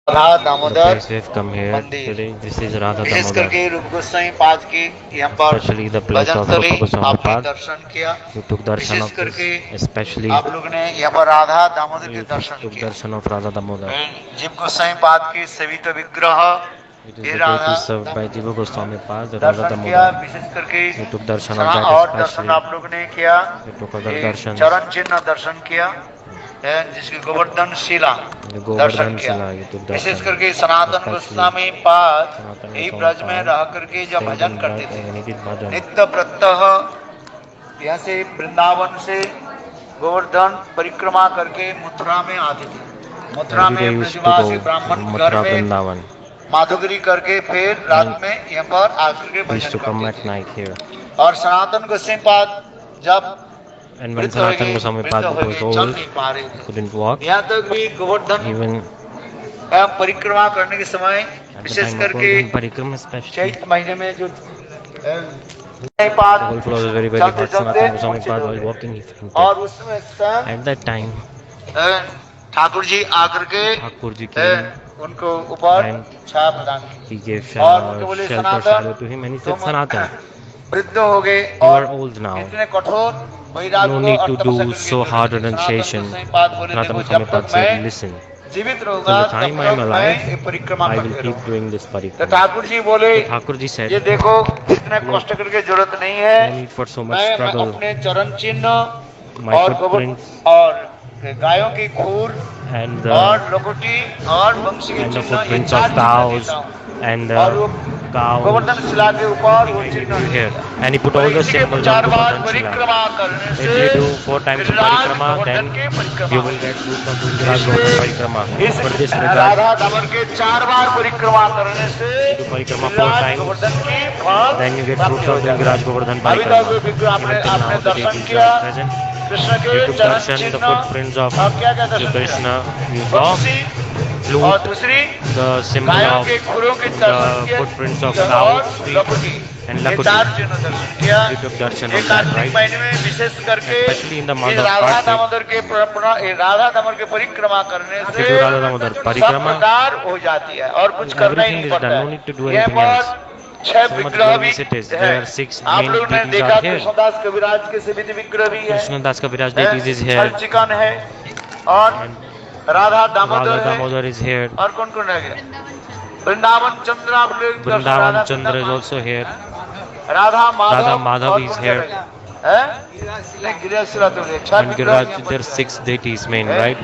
Radha The Damodar place we have come here मंदिर, today, this is Radha wishes Damodar, करके रूप गोस्वामी पाद की यहाँ पर especially the place bhajan of स्थली Rupa Goswami आपने Pad. दर्शन किया। You took darshan wishes of this, करके especially आप लोग ने यहाँ पर राधा दामोदर के you दर्शन took किया। darshan of Radha Damodar. जीव गोस्वामी पाद के सवित विग्रह It is ये the Radha deity served by Damodar Jiva का Goswami Pad, the Radha दर्शन किया। Damodar. विशेष करके You took darshan of Sana that और दर्शन especially. आप लोगों ने किया। You took other ये darshans. चरण चिन्ह दर्शन किया, जिसकी गोवर्धन शिला The दर्शन Govardhan किया। Shila, you took wishes darshan. करके सनातन Especially गोस्वामी पाद Sanatana यही Goswami ब्रज में Pad रह करके जब stayed भजन in करते Braj थे when he did bhajan. नित्य प्रत्यह यहाँ से वृंदावन से गोवर्धन परिक्रमा करके मथुरा में आते थे। मथुरा Every day में he used to go Brajwasi to ब्राह्मण घर Mathura में Vrindavan माधुकरी करके फिर and रात में यहाँ पर आकर के he used bhajan to come करते at थे। night here. और सनातन गोस्वामी पाद जब And when वृद्ध हो Sanatana गए, Goswami वृद्ध Pad हो was गए, चल old, नहीं पा रहे he थे। couldn't walk, यहाँ तक भी गोवर्धन even परिक्रमा करने के समय at the wishes time of करके Govardhan Parikrama especially, चैत्र महीने में जो the whole पाद floor was very very चलते hot. चलते Sanatana Goswami मूर्छित Pad हो while गए walking he fainted. और उसमें स्वयं At that time, Thakur ji आकर के Thakur ji came उनको ऊपर and छाया प्रदान he की gave और उनके बोले shelter Sanatan shadow to him and he said, तुम Sanatan, वृद्ध हो गए you और are old now. इतने कठोर वैराग्य No को need और to तपस्या do करके so जो hard रहते थे। सनातन renunciation. गोस्वामी पाद बोले Sanatana देखो Goswami जब Pad तक said, मैं listen, जीवित till रहूंगा the तब time I am तक मैं alive, ये परिक्रमा I will करते keep रहूंगा। doing this तो parikrama. ठाकुर जी बोले So Thakur ji said, ये देखो इतने look, कष्ट करके जरूरत नहीं है, no need for so much मैं struggle. अपने चरण चिन्ह My और footprints और गायों की खूर and और लकोटी और वंश के the चिन्ह ये footprints of चार चिन्ह cows देता हूँ and और वो cows, गोवर्धन शिला के ऊपर everything वो I give चिन्ह you दे here. दिया। And he put बोले all the इसी के symbols on 4 bar Govardhan Shila. परिक्रमा करने If से you do 4 times of Giriraj parikrama, Govardhan then की परिक्रमा you हो will get जाएगी। fruits of Guraj Govardhan parikrama. इस For this regard, राधा दामन के 4 बार परिक्रमा करने से if you do parikrama 4 Giriraj times, Govardhan की फल then you get प्राप्ति fruits हो of doing जाता Giraj है। Govardhan अभी तक Parikrama. विग्रह आपने Even till आपने now, the दर्शन deities किया are present. कृष्ण के You took चरण darshan, the चिन्ह footprints of और क्या क्या Sri दर्शन किया? Krishna. You saw बंसी और flute, दूसरी the symbol गायों of के खुरों के दर्शन the किया footprints of और cows, feet, लकुटी and ये Lakuti. 4 चिन्ह दर्शन किया। You took darshan ये of that, कार्तिक right? महीने में विशेष करके Especially in the month ये of राधा Kartik, दामोदर के राधा दामोदर के परिक्रमा करने if से you do Radha Damodar सब Parikrama, प्रकार हो जाती है और कुछ करना ही everything नहीं is पड़ता done. No है। need to do यहाँ anything पर else. 6 So much विग्रह भी glorious it is. है। There are 6 आप main लोग ने deities देखा are here. कृष्णदास कविराज के सभी विग्रह भी है, Krishnadas Kaviraj deities is here, छल चिकन है और and राधा Radha दामोदर है Damodar is here. और कौन कौन रह गया? वृंदावन चंद्र आप लोग दर्शन Vrindavan Radha Chandra is also here. Radha Radha Madhav Madhav और is कौन here. रह गया? नहीं गिरिराज तो है। 6 And विग्रह Giriraj, यहाँ there are पर 6 deities main, है। right?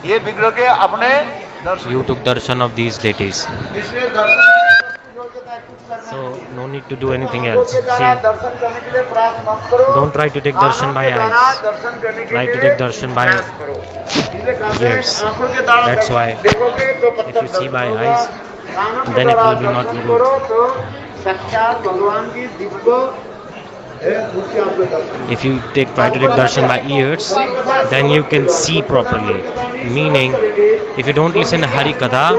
ये विग्रह के अपने दर्शन You took darshan of these deities. इसलिए दर्शन So no need to do anything else. See, दर्शन करने के लिए प्रयास मत करो। don't try to take darshan by आंखों के द्वारा eyes. दर्शन करने के Try to लिए take darshan by प्रयास करो। इसलिए कहते हैं, ears. आंखों के द्वारा That's why देखोगे तो if पत्थर you see by दर्शन होगा। eyes, कानों के then it द्वारा will be not Darshan good. करो तो साक्षात भगवान की दिव्य मूर्ति आपको दर्शन। If you try to take darshan by ears, then you can see properly. Meaning, if you don't listen Hari Katha,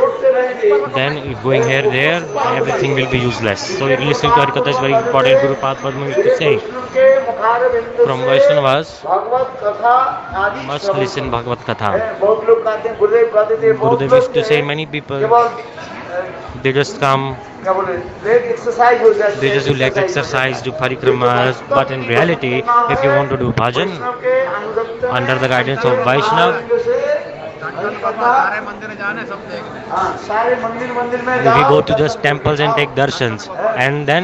then if going here, there, everything will be useless. So listening to Hari Katha is very important. Guru Padma used to say, from Vaishnavas, भगवत कथा आदि must listen Bhagavad Katha. बहुत लोग कहते हैं गुरुदेव कहते थे बहुत Gurudev लोग used to say many people, केवल they just come, क्या बोले लेग एक्सरसाइज हो जाती they है, just do leg exercise, do parikramas, but in reality, if you want to do bhajan वैष्णव के अनुगत्य में under the guidance of Vaishnav, सारे मंदिर जाने सब देखने। हाँ, सारे मंदिर मंदिर में if जाओ, you go to just temples and take darshans, and then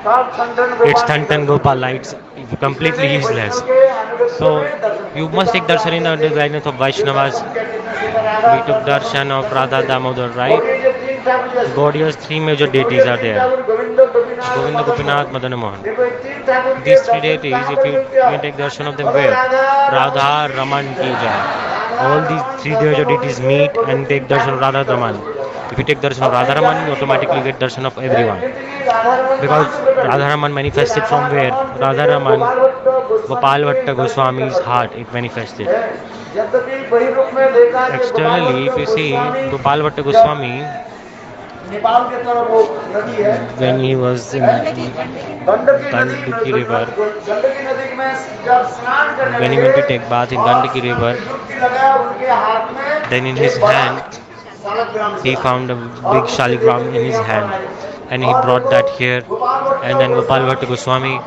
सब संतन it's Gopal Thantan Gopal lights, completely useless. के अनुगत्य So में दर्शन you must take darshan in the guidance of Vaishnavas. We took darshan of Radha Damodar, right? Gaudiya's 3 major deities are there. Govinda, Gopinath, Madan Mohan. These 3 deities, if you can take darshan of them where? Radha Raman ki jai. All these 3 major deities meet and take darshan of Radha Raman. If you take darshan of Radha Raman, you automatically get darshan of everyone. Because Radha Raman manifested from where? Radha Raman, Gopal Bhatta Goswami's heart, it manifested. Externally, if you see Gopal Bhatta Goswami, Nepal के तरफ वो नदी है when he was in Gandaki river, Gandaki नदी में जब स्नान करने when he went to take bath in Gandaki river, डुबकी लगाया उनके हाथ में then in his hand he found a big shaligram in his hand, and he brought that here. And then Gopal Bhatta Goswami,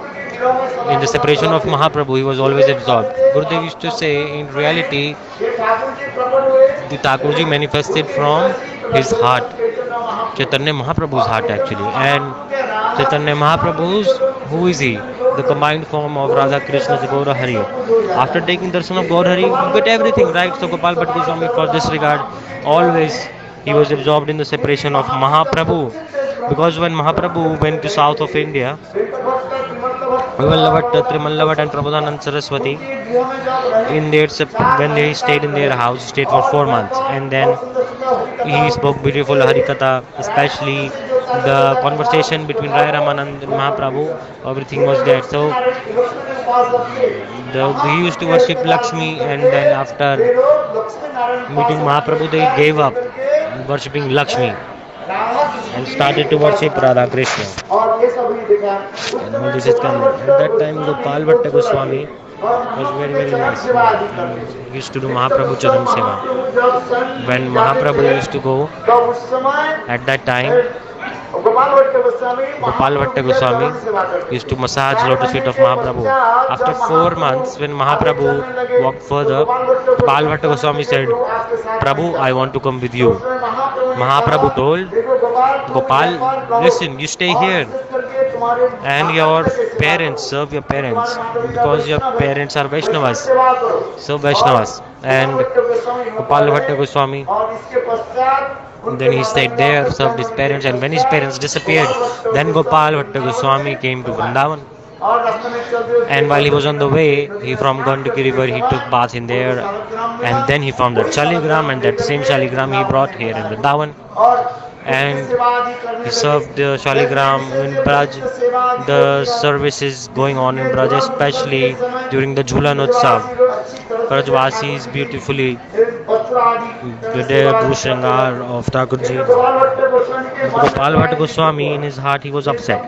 in the separation of Mahaprabhu, he was always absorbed. Gurudev used to say, in reality, the Thakurji manifested from his heart, Chaitanya Mahaprabhu's heart actually. And Chaitanya Mahaprabhu's, who is he? The combined form of Radha Krishna Gaura Hari. After taking darshan of Gaura Hari, you get everything, right? So Gopal Bhatt Goswami, for this regard, always he was absorbed in the separation of Mahaprabhu. Because when Mahaprabhu went to south of India, Vivallavat, Trimallavat and Prabodhanand Saraswati, when they stayed in their house, stayed for 4 months, and then he spoke beautiful Harikatha, especially the conversation between Rai Ramanand and Mahaprabhu, everything was there. So he used to worship Lakshmi, and then after meeting Mahaprabhu, they gave up worshipping Lakshmi and started to worship Radha Krishna. And all this is coming. At that time, Gopal Bhatta Goswami was very, very nice. He used to do Mahaprabhu Charan Seva. When Mahaprabhu used to go, at that time, Gopal Bhatta Goswami used to massage lotus feet of Mahaprabhu. After 4 months, when Mahaprabhu walked further, Gopal Bhatta Goswami said, Prabhu, I want to come with you. Mahaprabhu told Gopal, listen, you stay here and your parents, serve your parents, because your parents are Vaishnavas. So Vaishnavas. And Gopal Bhatta Goswami, then he stayed there, served his parents, and when his parents disappeared, then Gopal Bhatta Goswami came to Vrindavan. And while he was on the way, he from Gandaki river, he took bath in there, and then he found that Shaligram, and that same Shaligram he brought here in Vrindavan. And he served the Shaligram in Braj. The services going on in Braj, especially during the Jhulan Utsav. Brajvasis beautifully the Bhushrangar of Thakurji. Gopal Bhatta Goswami, in his heart, he was upset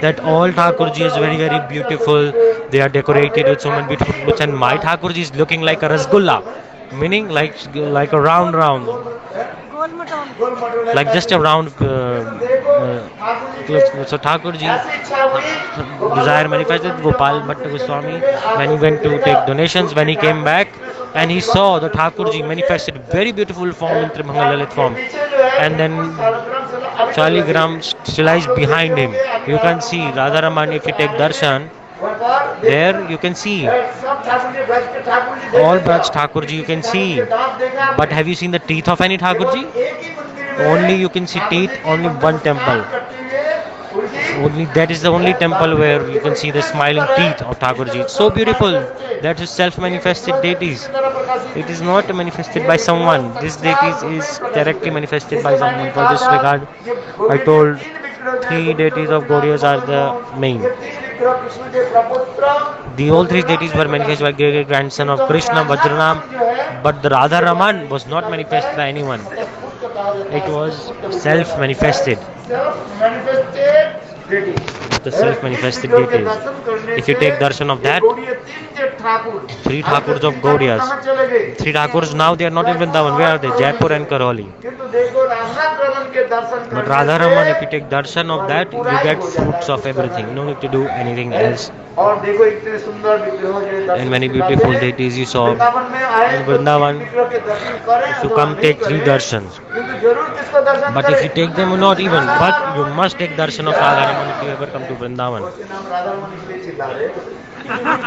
that all Thakurji is very, very beautiful. They are decorated with so many beautiful clothes, and my Thakurji is looking like a rasgulla, meaning like a round, like just a round. So Thakurji desire manifested Gopal Bhatta Goswami when he went to take donations. When he came back and he saw the Thakurji manifested very beautiful form in Tribhanga Lalit form, and then Shaligram stylized behind him. You can see Radharaman. If you take darshan, there you can see all Braj Thakurji you can see. But have you seen the teeth of any Thakurji? Only you can see teeth, only one temple. Only that is the only temple where you can see the smiling teeth of Thakurji. It's so beautiful. That is self-manifested deities. It is not manifested by someone. This deities is directly manifested by someone. For this regard, I told 3 deities of Gaudiyas are the main. The all 3 deities were manifested by great grandson of Krishna, Vajranam, but the Radha Raman was not manifested by anyone. It was self-manifested. The self-manifested deities. If you take darshan of that, 3 Thakurs of Gaudiyas. 3 Thakurs now they are not in Vrindavan. Where are they? Jaipur and Karoli. But Radharaman, if you take darshan of that, you get fruits of everything. No need to do anything else. And many beautiful deities you saw in Vrindavan. If you come, take 3 darshans. But if you take them, not even. But you must take darshan of Radharaman if you ever come to Vrindavan.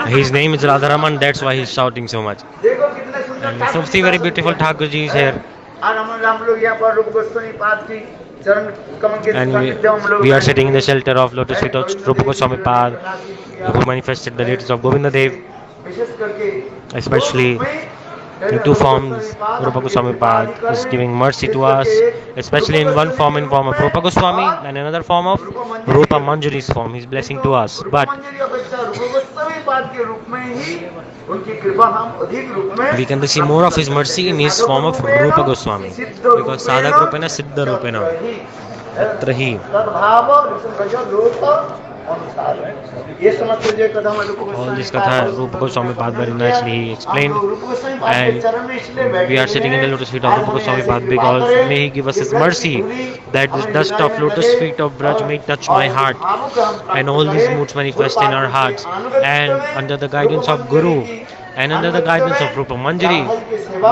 His name is Radharaman, that's why he's shouting so much. And so see very beautiful Thakurji is here. And we are sitting in the shelter of lotus feet of Rupa Goswami Pad, who manifested the deities of Govinda Dev, especially in 2 forms. Rupa Goswami Pad is giving mercy to us, especially in one form, in form of Rupa Goswami, and another form of Rupa Manjari's form. He's blessing to us. But we can see more of his mercy in his form of Rupa Goswami, because Sadhak Rupena Siddha Rupena Atrahi. अनुसार ये समझते जो कथा में रूप All Goswami this katha Rupa Goswami Pad very nicely he explained, रूप गोस्वामी पाद के and चरण में इसलिए बैठे we are sitting in the lotus feet of Rupa Goswami Pad because may he give us his mercy that this dust of lotus feet of Braj may touch my heart and all these moods manifest in our hearts, and under the guidance of Guru and under the guidance of Rupa Manjari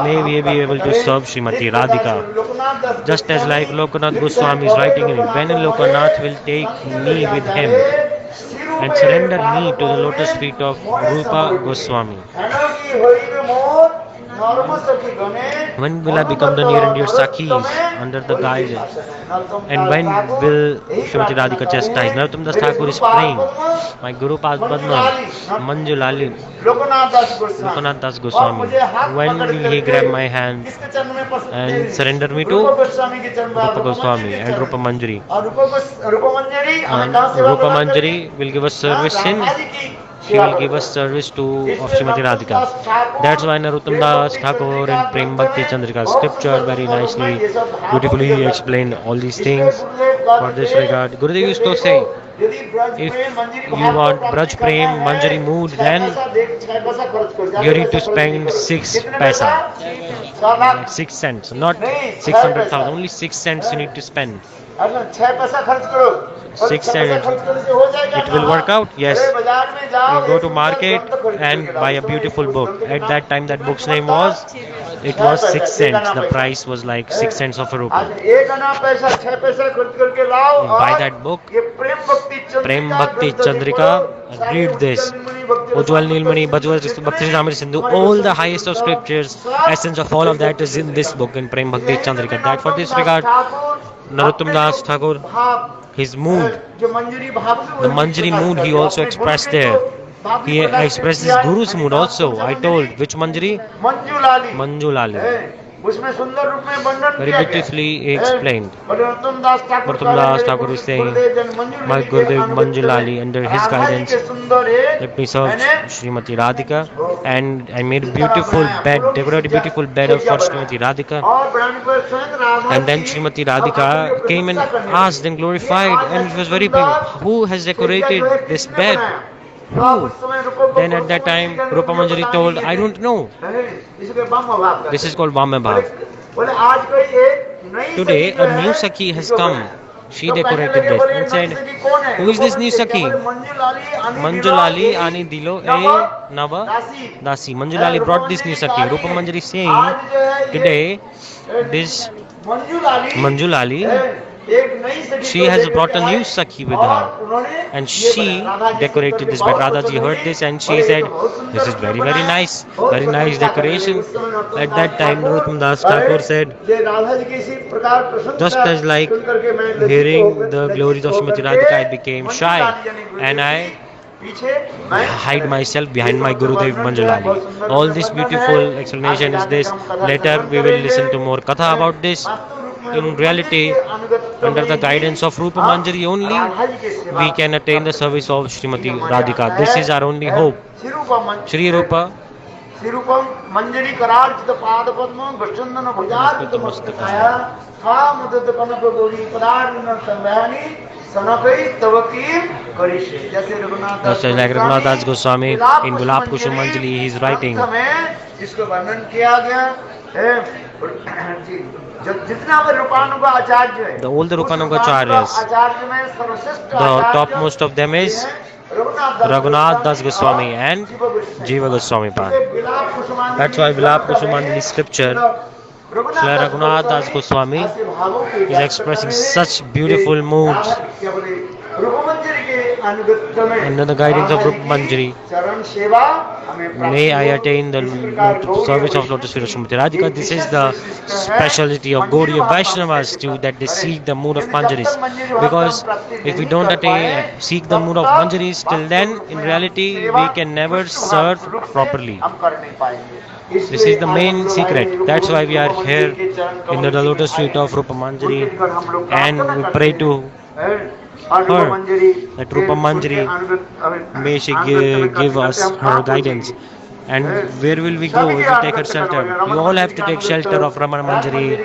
may we be able to serve Srimati Radhika. Just as like Lokanath Goswami is writing in it, when Lokanath will take me with him and surrender me to the lotus feet of Rupa Goswami. When will I become the near and dear Sakhis under the guidance? And when will Srimati Radhika chastise? Narottam Das Thakur is praying, my Guru Padma, Manju Lali, Lokanath Das Goswami, when will he grab my hand and surrender me to Rupa Goswami and Rupa Manjari? And Rupa Manjari will give us service in, she will give us service to of Srimati Radhika. That's why Narottam Das Thakur in Prem Bhakti Chandrika scripture very nicely, beautifully explained all these things for this regard. Gurudev used to say, if you want Braj Prem Manjari mood, then you need to spend 6 paisa, 6 cents, not 600,000, only 6 cents you need to spend. 6 cents. It will work out? Yes. You go to market and buy a beautiful book. At that time that book's name was, it was 6 cents. The price was like 6 cents of a rupee. Buy that book, Prem Bhakti Chandrika, read this. Ujjwal Nilmani, Bhakti Ramari Sindhu, all the highest of scriptures, essence of all of that is in this book in Prem Bhakti Chandrika. That for this regard, Narottam Das Thakur, his mood, the Manjari mood he also expressed there. He expressed his Guru's mood also. I told, which Manjari? Manju Lali. Very beautifully he explained. Narottam Das Thakur is saying, my Gurudev Manju Lali, under his guidance, let me serve Srimati Radhika, and I made a beautiful bed, decorated a beautiful bed for Srimati Radhika. And then Srimati Radhika came and asked and glorified, and it was very big. Who has decorated this bed? Who? Then at that time, Rupa Manjari told, I don't know. This is called Vamya Bhav. Today, a new Sakhi has come. She decorated this and said, who is this new Sakhi? Manjulali Ani Dilo E Nava Dasi. Manjulali brought this new Sakhi. Rupa Manjari is saying, today, this Manjulali, she has brought a new Sakhi with her, and she decorated this bed. Radhaji heard this and she said, this is very nice decoration. At that time, Narottam Das Thakur said, just as like hearing the glories of Srimati Radhika, I became shy and I hide myself behind my Gurudev Manjulali. All this beautiful explanation is this. Later we will listen to more katha about this. In reality, under the guidance of Rupa Manjari only, we can attain the service of Srimati Radhika. This is our only hope. Shri Rupa Manjari Kararjita Padapadma Vashchandana Bhajat Mastakaya Mudad Panapagori Padarna Sambhani Sanakai Tavakim Karishe. Just like Raghunath Das Goswami in Gulab Kushum Manjali he is writing. जिसको वर्णन किया गया the older Rupanuga acharyas, the topmost of them is Raghunath Das Goswami and Jiva Goswami Pad. That's why Vilap Kusumanjali scripture, Sri Raghunath Das Goswami is expressing such beautiful moods under the guidance of Rupa Manjari. May I attain the service of Lotus feet of Srimati Radhika. This is the speciality of Gaudiya Vaishnavas too, that they seek the mood of Manjaris. Because if we don't seek the mood of Manjaris, till then in reality we can never serve properly. This is the main secret. That's why we are here in the Lotus feet of Rupa Manjari, and we pray to her that Rupa Manjari may she give us her guidance. And where will we go if we take her shelter? You all have to take shelter of Ramana Manjari,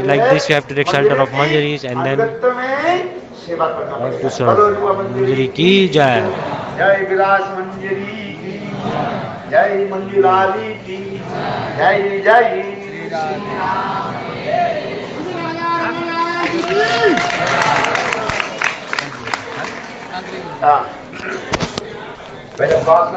like this you have to take shelter of Manjaris, and then सेवा करना और पड़ेगा। दूसरा बोलो रुआ मंजरी की जय। जय विलास मंजरी की, जय मंजुलाली की, जय जय श्री राम। हाँ।